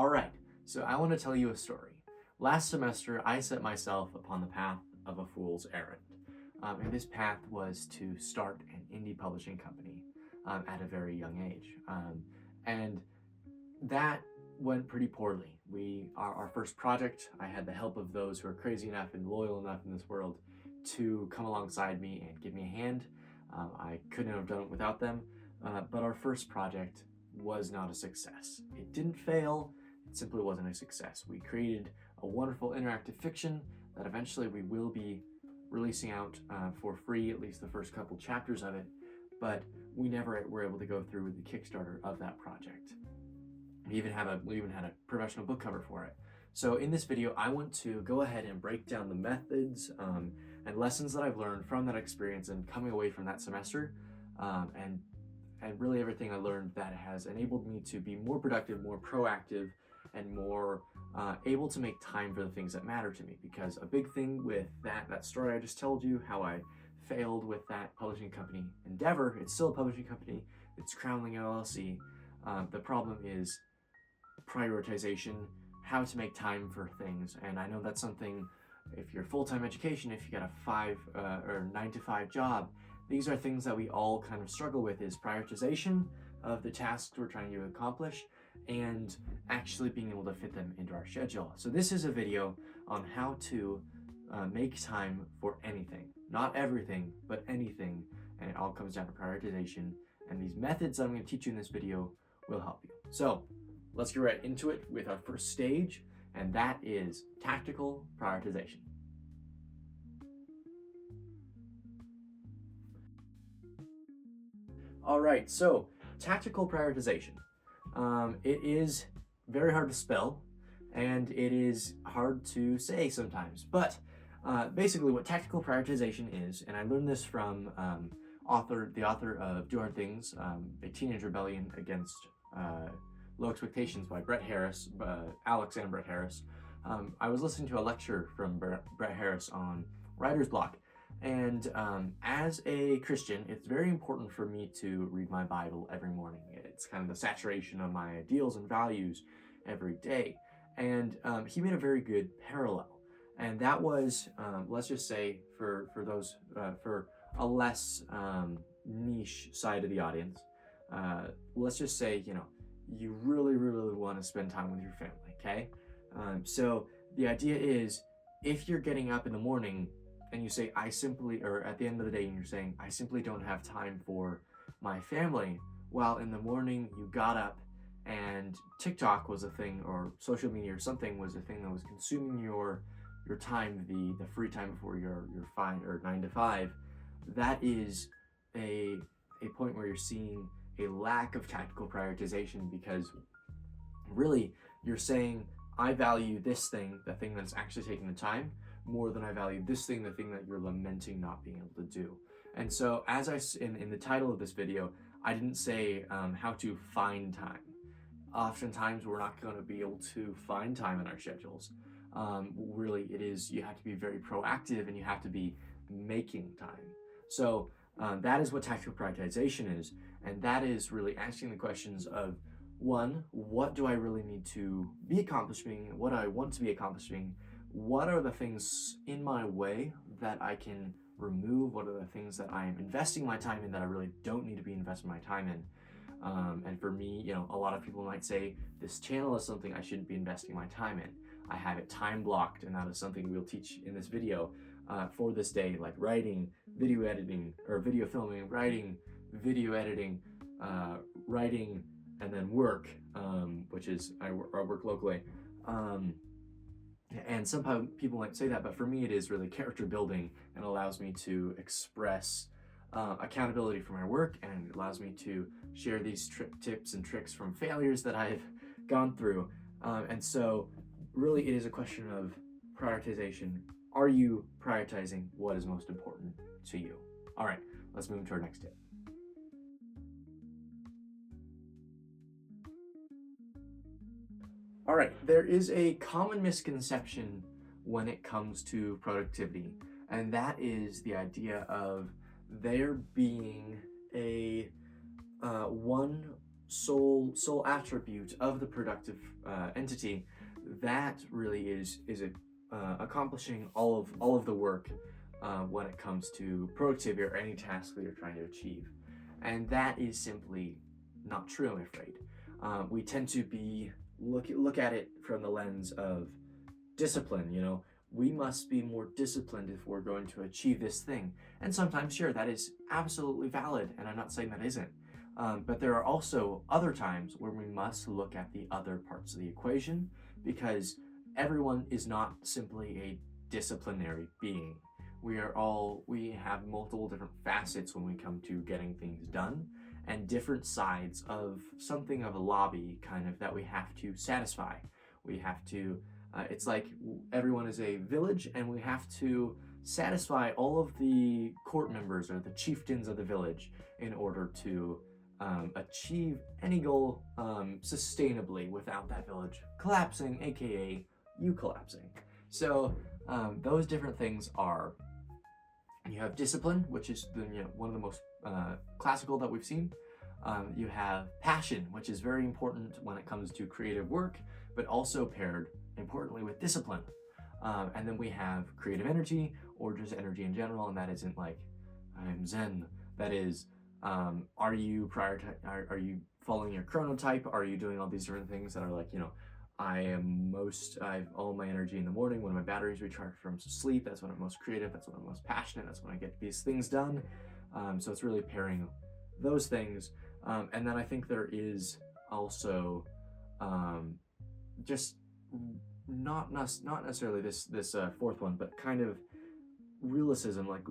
All right, so I want to tell you a story. Last semester, I set myself upon the path of a fool's errand. And this path was to start an indie publishing company at a very young age. And that went pretty poorly. Our first project, I had the help of those who are crazy enough and loyal enough in this world to come alongside me and give me a hand. I couldn't have done it without them, but our first project was not a success. It didn't fail, it simply wasn't a success. We created a wonderful interactive fiction that eventually we will be releasing out for free, at least the first couple chapters of it, but we never were able to go through with the Kickstarter of that project. We even had a professional book cover for it. So in this video, I want to go ahead and break down the methods and lessons that I've learned from that experience and coming away from that semester, and really everything I learned that has enabled me to be more productive, more proactive, and more able to make time for the things that matter to me. Because a big thing with that story I just told you, how I failed with that publishing company endeavor, it's still a publishing company, it's Crownling LLC. The problem is prioritization, how to make time for things. And I know that's something, if you're full-time education, if you got a 9 to 5 job, these are things that we all kind of struggle with, is prioritization of the tasks we're trying to accomplish and actually being able to fit them into our schedule. So this is a video on how to make time for anything, not everything, but anything. And it all comes down to prioritization. And these methods I'm going to teach you in this video will help you. So let's get right into it with our first stage, and that is tactical prioritization. All right, so tactical prioritization. It is very hard to spell, and it is hard to say sometimes, but basically what tactical prioritization is, and I learned this from the author of Do Hard Things, A Teenage Rebellion Against Low Expectations by Alex and Brett Harris. I was listening to a lecture from Brett Harris on writer's block, and as a Christian, it's very important for me to read my Bible every morning. It's kind of the saturation of my ideals and values every day. And he made a very good parallel. And that was, let's just say, for a less niche side of the audience, let's just say, you really, really want to spend time with your family, okay? So the idea is, if you're getting up in the morning and you say, or at the end of the day, and you're saying, I simply don't have time for my family, while in the morning you got up and TikTok was a thing, or social media or something was a thing that was consuming your time, the free time before your 9 to 5, that is a point where you're seeing a lack of tactical prioritization, because really you're saying, I value this thing, the thing that's actually taking the time, more than I value this thing, the thing that you're lamenting not being able to do. And so as in the title of this video, I didn't say how to find time. Oftentimes we're not going to be able to find time in our schedules. Really, you have to be very proactive, and you have to be making time. So that is what tactical prioritization is, and that is really asking the questions of, one, what do I really need to be accomplishing? What do I want to be accomplishing? What are the things in my way that I can remove? What are the things that I am investing my time in that I really don't need to be investing my time in? And for me, a lot of people might say, this channel is something I shouldn't be investing my time in. I have it time blocked, and that is something we'll teach in this video for this day, like writing, video editing, or video filming, writing, video editing, writing, and then work, which is I work locally. And some people might say that, but for me it is really character building, and allows me to express accountability for my work, and it allows me to share these tips and tricks from failures that I've gone through. And so really it is a question of prioritization. Are you prioritizing what is most important to you? All right, let's move to our next tip. All right, there is a common misconception when it comes to productivity, and that is the idea of there being a one sole attribute of the productive entity, that really is accomplishing all of the work when it comes to productivity or any task that you're trying to achieve. And that is simply not true, I'm afraid. We tend to look at it from the lens of discipline. We must be more disciplined if we're going to achieve this thing. And sometimes, sure, that is absolutely valid, and I'm not saying that isn't. But there are also other times where we must look at the other parts of the equation, because everyone is not simply a disciplinary being. We have multiple different facets when we come to getting things done, and different sides of something of a lobby kind of that we have to satisfy. We have to, it's like everyone is a village, and we have to satisfy all of the court members or the chieftains of the village in order to achieve any goal sustainably without that village collapsing, aka you collapsing. So those different things are, you have discipline, which is one of the most classical that we've seen. You have passion, which is very important when it comes to creative work, but also paired importantly with discipline. And then we have creative energy, or just energy in general, and that isn't like I'm Zen. That is, are you following your chronotype? Are you doing all these different things that are like, I have all my energy in the morning when my batteries recharge from sleep. That's when I'm most creative. That's when I'm most passionate. That's when I get these things done. So it's really pairing those things. And then I think there is also just not necessarily this fourth one, but kind of realism. Like,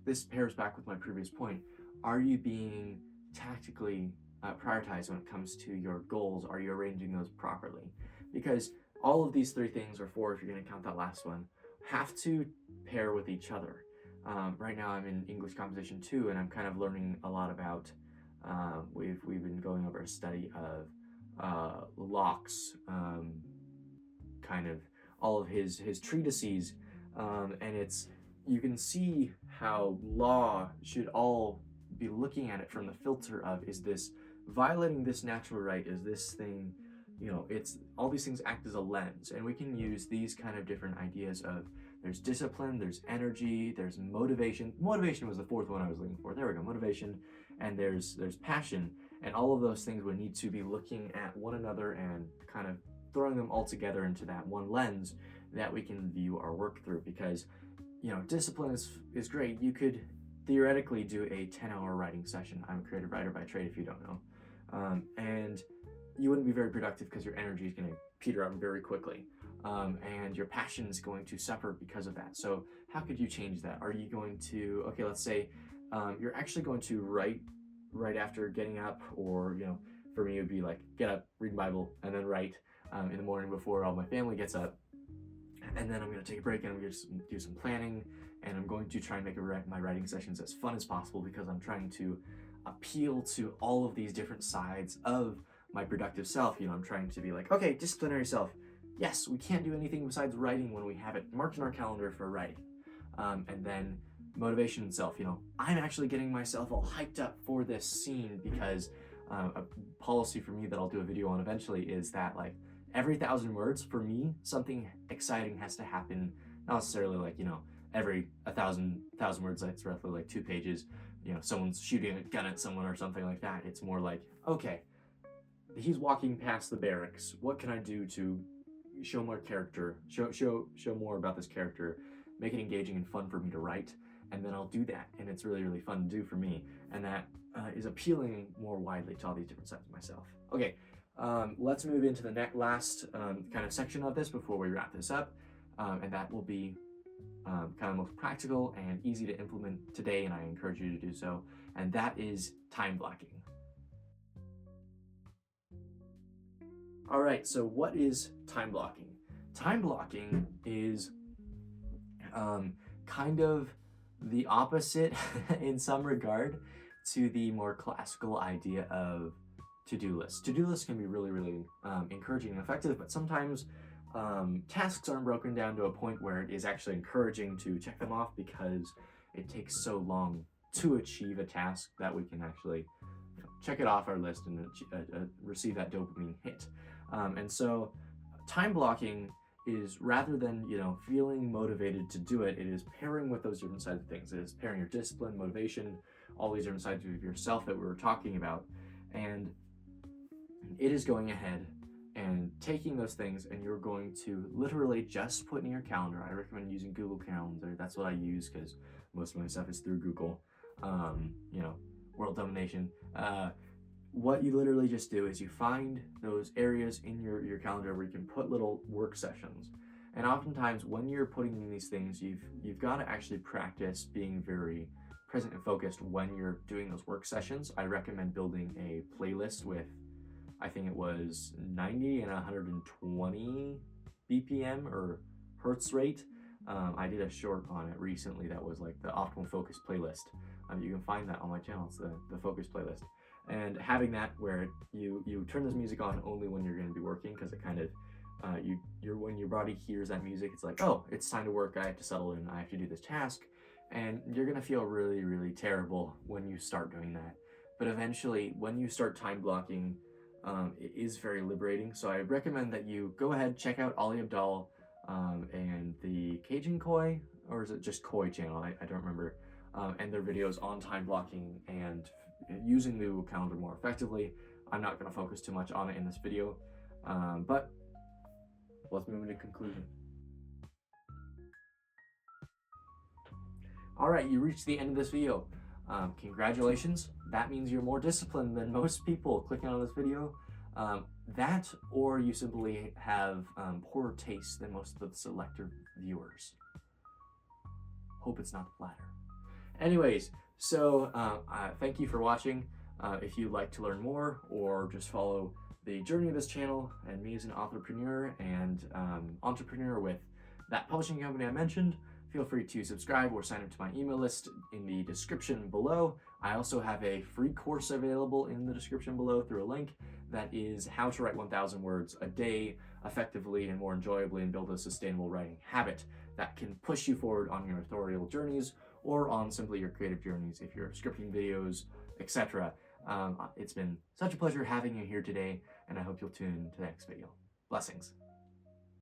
this pairs back with my previous point. Are you being tactically prioritized when it comes to your goals? Are you arranging those properly? Because all of these three things, or four if you're going to count that last one, have to pair with each other. Right now I'm in English Composition 2, and I'm kind of learning a lot about, we've been going over a study of Locke's kind of all of his treatises, and you can see how law should all be looking at it from the filter of, is this violating this natural right? Is this thing, it's all these things act as a lens, and we can use these kind of different ideas of, there's discipline, there's energy, there's motivation. Motivation was the fourth one I was looking for. There we go, motivation. And there's passion, and all of those things we need to be looking at one another and kind of throwing them all together into that one lens that we can view our work through. Because discipline is great. You could theoretically do a 10-hour writing session. I'm a creative writer by trade, if you don't know. And you wouldn't be very productive because your energy is going to peter out very quickly. And your passion is going to suffer because of that. So how could you change that? Are you going to, okay, let's say you're actually going to write right after getting up, or, for me it would be like, get up, read the Bible, and then write in the morning before all my family gets up. And then I'm going to take a break, and I'm going to do some planning, and I'm going to try and make my writing sessions as fun as possible, because I'm trying to appeal to all of these different sides of my productive self. I'm trying to be like, okay, disciplinary self. Yes, we can't do anything besides writing when we have it marked in our calendar for writing. And then motivation self, I'm actually getting myself all hyped up for this scene, because a policy for me that I'll do a video on eventually is that, like, every 1,000 words, for me, something exciting has to happen. Not necessarily like, every 1,000 words, that's roughly like 2 pages, someone's shooting a gun at someone or something like that. It's more like, okay, he's walking past the barracks. What can I do to show more character, show more about this character, make it engaging and fun for me to write? And then I'll do that, and it's really, really fun to do for me, and that is appealing more widely to all these different sides of myself. Okay, let's move into the last kind of section of this before we wrap this up, and that will be kind of most practical and easy to implement today, and I encourage you to do so, and that is time blocking. All right, so what is time blocking? Time blocking is kind of the opposite in some regard to the more classical idea of to-do lists. To-do lists can be really, really encouraging and effective, but sometimes tasks aren't broken down to a point where it is actually encouraging to check them off, because it takes so long to achieve a task that we can actually check it off our list and receive that dopamine hit. And so time blocking is, rather than feeling motivated to do it, it is pairing with those different sides of things. It is pairing your discipline, motivation, all these different sides of yourself that we were talking about, and it is going ahead and taking those things, and you're going to literally just put in your calendar. I recommend using Google Calendar. That's what I use because most of my stuff is through Google. World domination. What you literally just do is you find those areas in your calendar where you can put little work sessions. And oftentimes when you're putting in these things, you've got to actually practice being very present and focused when you're doing those work sessions. I recommend building a playlist with, I think it was 90 and 120 BPM or hertz rate. I did a short on it recently that was like the optimal focus playlist. You can find that on my channel. It's the focus playlist. And having that where you turn this music on only when you're going to be working, because it kind of when your body hears that music, it's like, oh, it's time to work. I have to settle in. I have to do this task, and you're going to feel really, really terrible when you start doing that. But eventually, when you start time blocking, it is very liberating. So I recommend that you go ahead, check out Ali Abdaal and the Cajun Koi, or is it just Koi channel? I don't remember. And their videos on time blocking and using the Google Calendar more effectively. I'm not going to focus too much on it in this video, but let's move into conclusion. All right, you reached the end of this video. Congratulations. That means you're more disciplined than most people clicking on this video. That, or you simply have poorer taste than most of the selective viewers. Hope it's not the latter. Anyways, so thank you for watching. If you'd like to learn more or just follow the journey of this channel and me as an entrepreneur and entrepreneur with that publishing company I mentioned, feel free to subscribe or sign up to my email list in the description below. I also have a free course available in the description below through a link that is how to write 1,000 words a day effectively and more enjoyably and build a sustainable writing habit that can push you forward on your authorial journeys or on simply your creative journeys if you're scripting videos, etc. It's been such a pleasure having you here today, and I hope you'll tune in to the next video. Blessings.